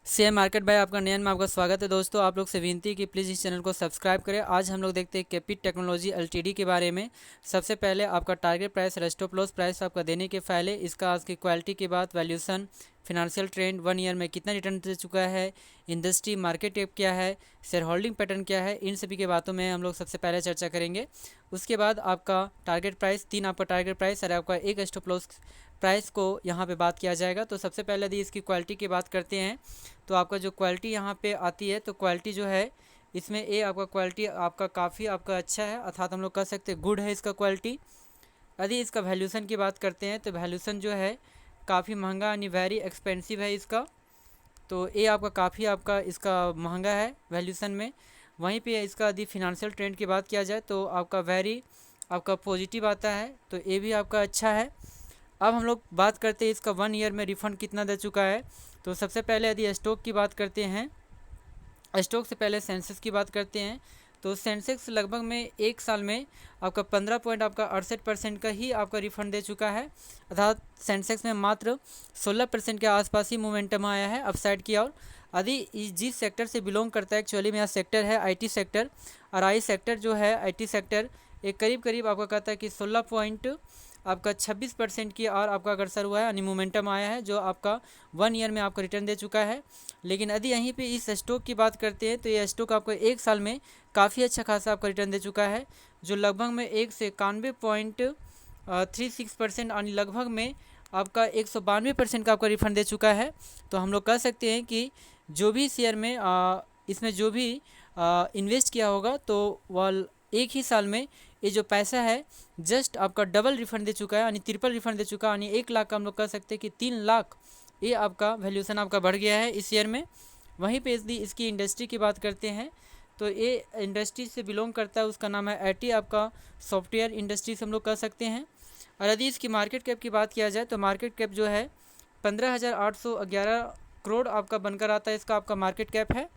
Share market bye आपका नयन में आपका स्वागत है। दोस्तों, आप लोग से विनती है कि प्लीज़ इस चैनल को सब्सक्राइब करें। आज हम लोग देखते हैं कैपिट टेक्नोलॉजी एलटीडी के बारे में। सबसे पहले आपका target price, stop loss price आपका देने के पहले इसका आज की क्वालिटी के बाद वैल्यूशन, फिनेंशियल ट्रेंड, 1 ईयर में कितना रिटर्न दे चुका है, इंडस्ट्री मार्केट कैप क्या है, शेयर होल्डिंग पैटर्न क्या है, इन सभी के बातों में हम लोग सबसे पहले चर्चा करेंगे। उसके बाद आपका टारगेट प्राइस, 3 आपका टारगेट प्राइस और आपका एक स्टॉप लॉस प्राइस को यहाँ पे बात किया जाएगा। तो सबसे पहले यदि इसकी क्वालिटी की बात करते हैं तो आपका जो क्वालिटी यहाँ पे आती है, तो क्वालिटी जो है इसमें ए आपका क्वालिटी आपका काफ़ी आपका अच्छा है, अर्थात हम लोग कह सकते हैं गुड है इसका क्वालिटी। यदि इसका वैल्यूशन की बात करते हैं तो वैल्यूशन जो है काफ़ी महंगा यानी वेरी एक्सपेंसिव है इसका। तो ए आपका काफ़ी आपका इसका महंगा है वैल्यूशन में। वहीं पे इसका यदि फिनेंशियल ट्रेंड की बात किया जाए तो आपका वेरी आपका पॉजिटिव आता है, तो ए भी आपका अच्छा है। अब हम लोग बात करते हैं इसका 1 ईयर में रिफ़ंड कितना दे चुका है। तो सबसे पहले यदि स्टॉक की बात करते हैं, स्टॉक से पहले सेंसेक्स की बात करते हैं, तो सेंसेक्स लगभग में एक साल में आपका 15 पॉइंट आपका 68% का ही आपका रिफंड दे चुका है। अर्थात सेंसेक्स में मात्र 16% के आसपास ही मोमेंटम आया है अपसाइड की ओर। यदि जिस सेक्टर से बिलोंग करता है, एक्चुअली में यह सेक्टर है आईटी सेक्टर, और आई सेक्टर जो है आईटी सेक्टर एक करीब करीब आपका कहता है कि 16 पॉइंट आपका 26% की और आपका अग्रसर हुआ है यानी मोमेंटम आया है, जो आपका 1 ईयर में आपका रिटर्न दे चुका है। लेकिन यदि यहीं पे इस स्टॉक की बात करते हैं तो ये स्टॉक आपको एक साल में काफ़ी अच्छा खासा आपका रिटर्न दे चुका है, जो लगभग में 1 से 91.36% यानी लगभग में आपका 192% का आपका रिफंड दे चुका है। तो हम लोग कह सकते हैं कि जो भी शेयर में इसमें जो भी इन्वेस्ट किया होगा तो वह एक ही साल में ये जो पैसा है जस्ट आपका डबल रिफंड दे चुका है, यानी ट्रिपल रिफंड दे चुका है। यानी 1 लाख का हम लोग कह सकते हैं कि 3 लाख ये आपका वैल्यूशन आपका बढ़ गया है इस शेयर में। वहीं पे यदि इसकी इंडस्ट्री की बात करते हैं तो ये इंडस्ट्री से बिलोंग करता है, उसका नाम है आईटी आपका सॉफ्टवेयर इंडस्ट्री से हम लोग कह सकते हैं। और यदि इसकी मार्केट कैप की बात किया जाए तो मार्केट कैप जो है 15,811 करोड़ आपका बनकर आता है, इसका आपका मार्केट कैप है।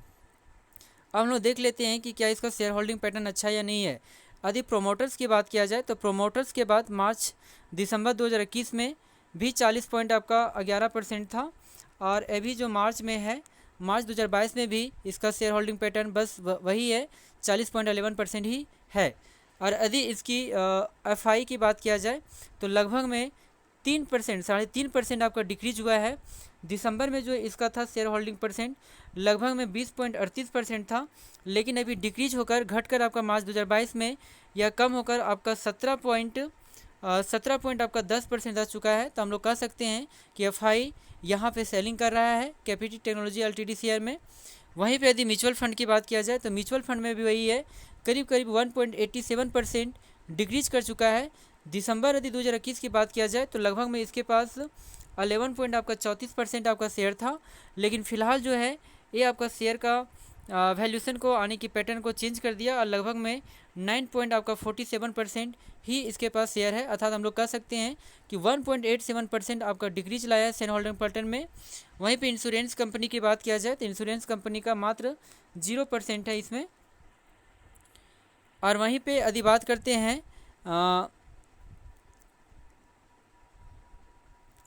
अब हम लोग देख लेते हैं कि क्या इसका शेयर होल्डिंग पैटर्न अच्छा है या नहीं है। यदि प्रोमोटर्स की बात किया जाए तो प्रोमोटर्स के बाद मार्च दिसंबर 2021 में भी 40 पॉइंट आपका 11% था, और अभी जो मार्च में है, मार्च 2022 में भी इसका शेयर होल्डिंग पैटर्न बस वही है, 40.11% ही है। और यदि इसकी एफआई की बात किया जाए तो लगभग में 3%, 3.5% आपका डिक्रीज हुआ है। दिसंबर में जो इसका था शेयर होल्डिंग परसेंट लगभग में 20.38% था, लेकिन अभी डिक्रीज होकर घटकर आपका मार्च 2022 में यह कम होकर आपका 17 पॉइंट आपका 10% आ चुका है। तो हम लोग कह सकते हैं कि एफआई यहाँ पे सेलिंग कर रहा है कैपिट टेक्नोलॉजी एलटीडी शेयर में। वहीं पे यदि म्यूचुअल फंड की बात किया जाए तो म्यूचुअल फंड में भी वही है, करीब करीब 1.87% डिक्रीज कर चुका है। दिसंबर यदि 2021 की बात किया जाए तो लगभग में इसके पास 11 पॉइंट आपका 34% आपका शेयर था, लेकिन फ़िलहाल जो है ये आपका शेयर का वैल्यूशन को आने की पैटर्न को चेंज कर दिया और लगभग में 9 पॉइंट आपका 47% ही इसके पास शेयर है। अर्थात हम लोग कह सकते हैं कि 1.87% आपका डिक्रीज लाया है शेयर होल्डिंग पैटर्न में। वहीं पे इंश्योरेंस कंपनी की बात किया जाए तो इंश्योरेंस कंपनी का मात्र 0% है इसमें। और वहीं पे यदि बात करते हैं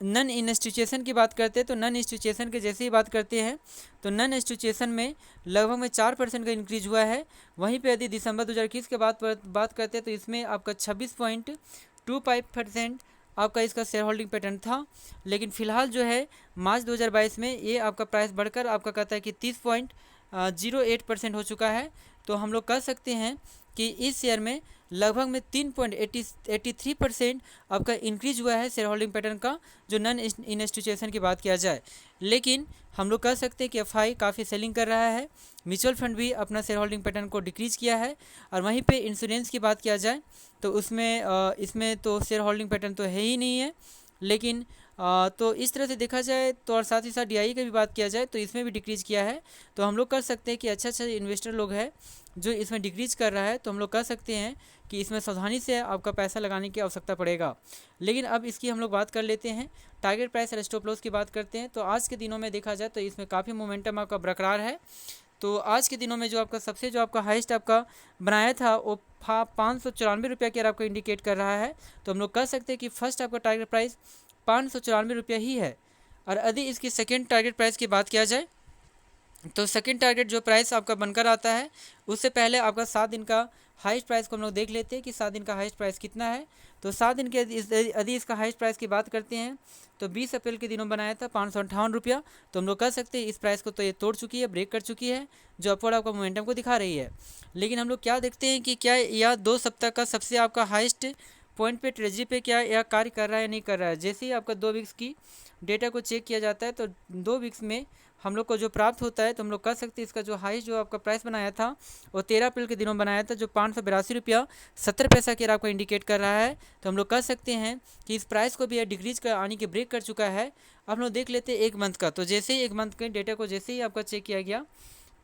नन इंस्टीट्यूशन की बात करते हैं तो नन इंस्टीट्यूशन के जैसे ही बात करते हैं तो नन इंस्टीट्यूशन में लगभग में 4% का इंक्रीज हुआ है। वहीं पे यदि दिसंबर 2021 के बात करते हैं तो इसमें आपका 26.25% आपका इसका शेयर होल्डिंग पैटर्न था, लेकिन फ़िलहाल जो है मार्च 2022 में ये आपका प्राइस बढ़कर आपका कहता है कि 30.08% हो चुका है। तो हम लोग कह सकते हैं कि इस शेयर में लगभग में 3.83% आपका इंक्रीज हुआ है शेयर होल्डिंग पैटर्न का, जो नन इंस्टीट्यूशन की बात किया जाए। लेकिन हम लोग कह सकते हैं कि एफआई काफ़ी सेलिंग कर रहा है, म्यूचुअल फंड भी अपना शेयर होल्डिंग पैटर्न को डिक्रीज किया है। और वहीं पे इंश्योरेंस की बात किया जाए तो उसमें इसमें तो शेयर होल्डिंग पैटर्न तो है ही नहीं है, लेकिन तो इस तरह से देखा जाए तो, और साथ ही साथ डीआई की भी बात किया जाए तो इसमें भी डिक्रीज़ किया है। तो हम लोग कर सकते हैं कि अच्छा इन्वेस्टर लोग है जो इसमें डिक्रीज़ कर रहा है, तो हम लोग कह सकते हैं कि इसमें सावधानी से आपका पैसा लगाने की आवश्यकता पड़ेगा। लेकिन अब इसकी हम लोग बात कर लेते हैं, टारगेट प्राइस और स्टॉप लॉस की बात करते हैं। तो आज के दिनों में देखा जाए तो इसमें काफ़ी मोमेंटम आपका बरकरार है। तो आज के दिनों में जो आपका हाईएस्ट आपका बनाया था वो 594 रुपये की आपको इंडिकेट कर रहा है। तो हम लोग कह सकते हैं कि फर्स्ट आपका टारगेट प्राइस 594 रुपये ही है। और यदि इसकी सेकेंड टारगेट प्राइस की बात किया जाए तो सेकंड टारगेट जो प्राइस आपका बनकर आता है, उससे पहले आपका 7 दिन का हाईएस्ट प्राइस को हम लोग देख लेते हैं कि 7 दिन का हाईएस्ट प्राइस कितना है। तो 7 दिन के यदि इसका हाईएस्ट प्राइस की बात करते हैं तो 20 अप्रैल के दिनों बनाया था 558 रुपया। तो हम लोग कह सकते हैं इस प्राइस को तो ये तोड़ चुकी है, ब्रेक कर चुकी है, जो अपवर्ड आपका मोमेंटम को दिखा रही है। लेकिन हम लोग क्या देखते हैं कि क्या यह 2 सप्ताह का सबसे आपका हाईएस्ट पॉइंट पे ट्रेजरी पे क्या यह कार्य कर रहा है या नहीं कर रहा है। जैसे ही आपका 2 वीक्स की डेटा को चेक किया जाता है तो 2 वीक्स में हम लोग को जो प्राप्त होता है, तो हम लोग कह सकते हैं इसका जो हाईएस्ट जो आपका प्राइस बनाया था वो 13 अप्रैल के दिनों बनाया था, जो 582 रुपया 70 पैसा के आपको इंडिकेट कर रहा है। तो हम लोग कह सकते हैं कि इस प्राइस को भी यह डिक्रीज कर आने के ब्रेक कर चुका है। अब हम लोग देख लेते हैं एक मंथ का। तो जैसे ही एक मंथ के डेटा को जैसे ही आपका चेक किया गया,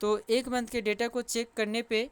तो एक मंथ के डेटा को चेक करने पे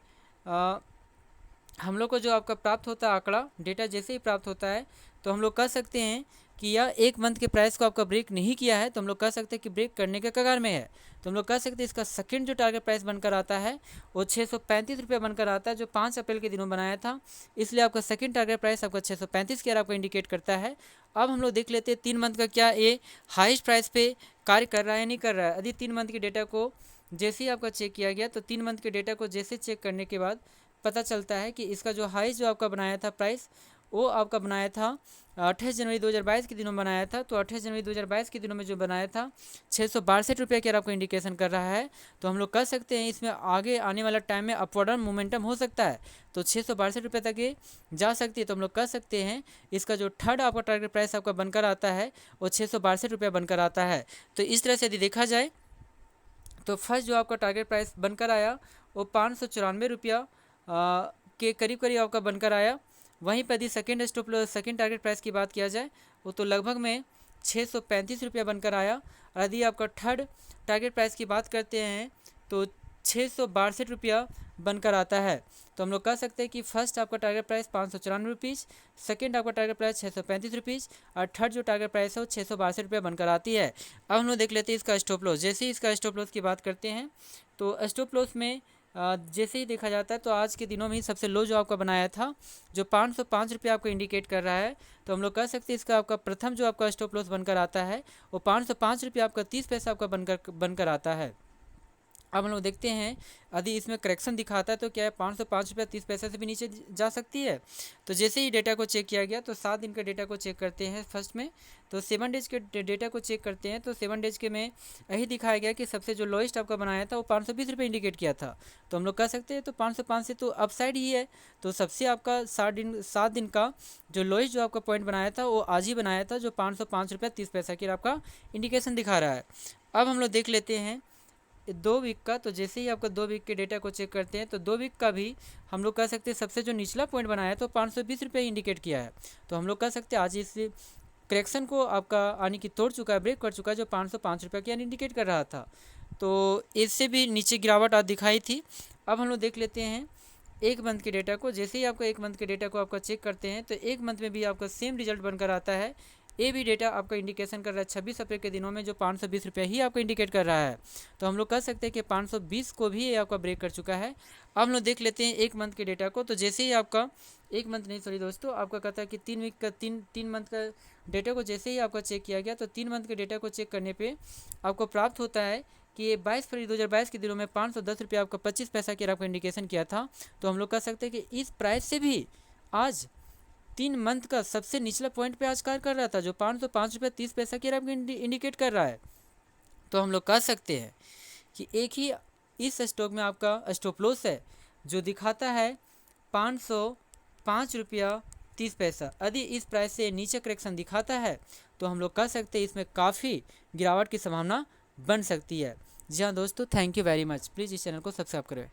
हम लोग को जो आपका प्राप्त होता है आंकड़ा डेटा जैसे ही प्राप्त होता है, तो हम लोग कह सकते हैं कि यह एक मंथ के प्राइस को आपका ब्रेक नहीं किया है, तो हम लोग कह सकते हैं कि ब्रेक करने के कगार में है। तो हम लोग कह सकते हैं इसका सेकंड जो टारगेट प्राइस बनकर आता है वो 635 रुपया बनकर आता है, जो 5 अप्रैल के दिनों बनाया था। इसलिए आपका सेकंड टारगेट प्राइस आपका 635 के आपको इंडिकेट करता है। अब हम लोग देख लेते हैं 3 मंथ का क्या ये हाईएस्ट प्राइस पे कार्य कर रहा है या नहीं कर रहा है। यदि 3 मंथ के डेटा को जैसे ही आपका चेक किया गया, तो 3 मंथ के डेटा को जैसे चेक करने के बाद पता चलता है कि इसका जो हाईएस्ट जो आपका बनाया था प्राइस, वो आपका बनाया था 28 जनवरी 2022 के दिनों बनाया था। तो 28 जनवरी 2022 के दिनों में जो बनाया था 662 रुपये के आपको इंडिकेशन कर रहा है। तो हम लोग कह सकते हैं इसमें आगे आने वाला टाइम में अपवर्ड मोमेंटम हो सकता है, तो 662 रुपये तक ये जा सकती है। तो हम लोग कह सकते हैं इसका जो थर्ड आपका टारगेट प्राइस आपका बनकर आता है वो 662 रुपये बनकर आता है। तो इस तरह से यदि देखा जाए तो फर्स्ट जो आपका टारगेट प्राइस बनकर आया वो 594 रुपया के करीब करीब आपका बनकर आया। वहीं पर यदि सेकेंड टारगेट प्राइस की बात किया जाए वो तो लगभग में 635 रुपया बनकर आया। और यदि आपका थर्ड टारगेट प्राइस की बात करते हैं तो 662 रुपया बनकर आता है। तो हम लोग कह सकते हैं कि फर्स्ट आपका टारगेट प्राइस 594 रुपीज़, सेकेंड आपका टारगेट प्राइस 635 रुपीज़ और थर्ड जो टारगेट प्राइस है वो 662 रुपया बनकर आती है। अब हम लोग देख लेते हैं इसका स्टॉप लॉस। जैसे ही इसका स्टॉप लॉस की बात करते हैं तो स्टॉप लॉस में जैसे ही देखा जाता है तो आज के दिनों में ही सबसे लो जो आपका बनाया था जो 505 रुपये आपको इंडिकेट कर रहा है। तो हम लोग कह सकते हैं इसका आपका प्रथम जो आपका स्टॉप लॉस बनकर आता है वो 505 रुपये आपका 30 पैसा आपका बनकर आता है। अब हम लोग देखते हैं यदि इसमें करेक्शन दिखाता है तो क्या है 505 रुपये 30 पैसे से भी नीचे जा सकती है। तो जैसे ही डेटा को चेक किया गया तो 7 दिन का डेटा को चेक करते हैं फर्स्ट में, तो 7 डेज के डेटा को चेक करते हैं तो 7 डेज के में यही दिखाया गया कि सबसे जो लोएस्ट आपका बनाया था वो 520 रुपये इंडिकेट किया था। तो हम लोग कह सकते हैं तो 505 से तो अपसाइड ही है। तो सबसे आपका 7 दिन का जो लोएस्ट जो आपका पॉइंट बनाया था वो आज ही बनाया था, जो 505 रुपये 30 पैसा की आपका इंडिकेशन दिखा रहा है। अब हम लोग देख लेते हैं 2 वीक का। तो जैसे ही आपका 2 वीक के डेटा को चेक करते हैं तो 2 वीक का भी हम लोग कह सकते हैं सबसे जो निचला पॉइंट बनाया है तो 520 रुपये इंडिकेट किया है। तो हम लोग कह सकते हैं आज इस करेक्शन को आपका आने की तोड़ चुका है, ब्रेक कर चुका है, जो 505 रुपये की इंडिकेट कर रहा था। तो इससे भी नीचे गिरावट आज दिखाई थी। अब हम लोग देख लेते हैं एक मंथ के डेटा को। जैसे ही आपका एक मंथ के डेटा को आपका चेक करते हैं तो एक मंथ में भी आपका सेम रिजल्ट बनकर आता है। ये भी डेटा आपका इंडिकेशन कर रहा है 26 अप्रैल के दिनों में जो 520 रुपये ही आपको इंडिकेट कर रहा है। तो हम लोग कह सकते हैं कि 520 को भी ये आपका ब्रेक कर चुका है। अब हम लोग देख लेते हैं एक मंथ के डेटा को। तो जैसे ही आपका एक मंथ नहीं सॉरी दोस्तों, आपका कहता है कि 3 वीक का 3 मंथ का डेटा को जैसे ही आपका चेक किया गया तो 3 मंथ के डेटा को चेक करने पर आपको प्राप्त होता है कि ये 22 फरवरी 2022 के दिनों में 510 रुपये आपका 25 पैसा की आपका इंडिकेशन किया था। तो हम लोग कह सकते हैं कि इस प्राइस से भी आज 3 मंथ का सबसे निचला पॉइंट पे आज कार्य कर रहा था, जो 505 रुपये 30 पैसा की आपको इंडिकेट कर रहा है। तो हम लोग कह सकते हैं कि एक ही इस स्टॉक में आपका स्टॉप लॉस है जो दिखाता है 505 रुपया 30 पैसा। यदि इस प्राइस से नीचे करेक्शन दिखाता है तो हम लोग कह सकते हैं इसमें काफ़ी गिरावट की संभावना बन सकती है। जी हाँ दोस्तों, thank you very much. Please इस चैनल को सब्सक्राइब करें।